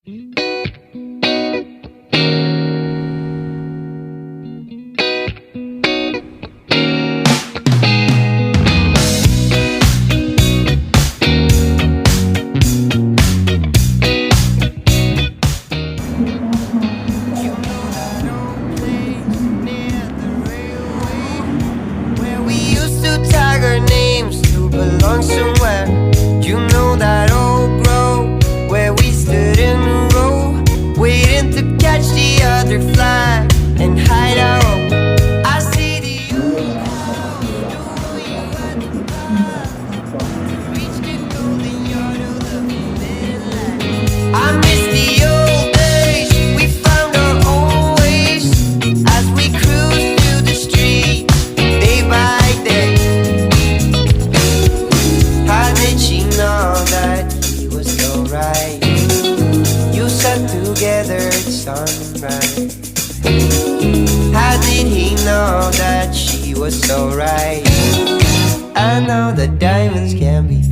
Where we used to tag our names to belong somewhere. You know that old grove where we stood in a row, waiting to catch the other flag and hide our own. I see the reach the golden yard of the midland. I miss the old days. We found our own ways as we cruised through the street day by day. How did she know that he was so right? You sat together at sunrise. How did he know that she was so right? I know that diamonds can be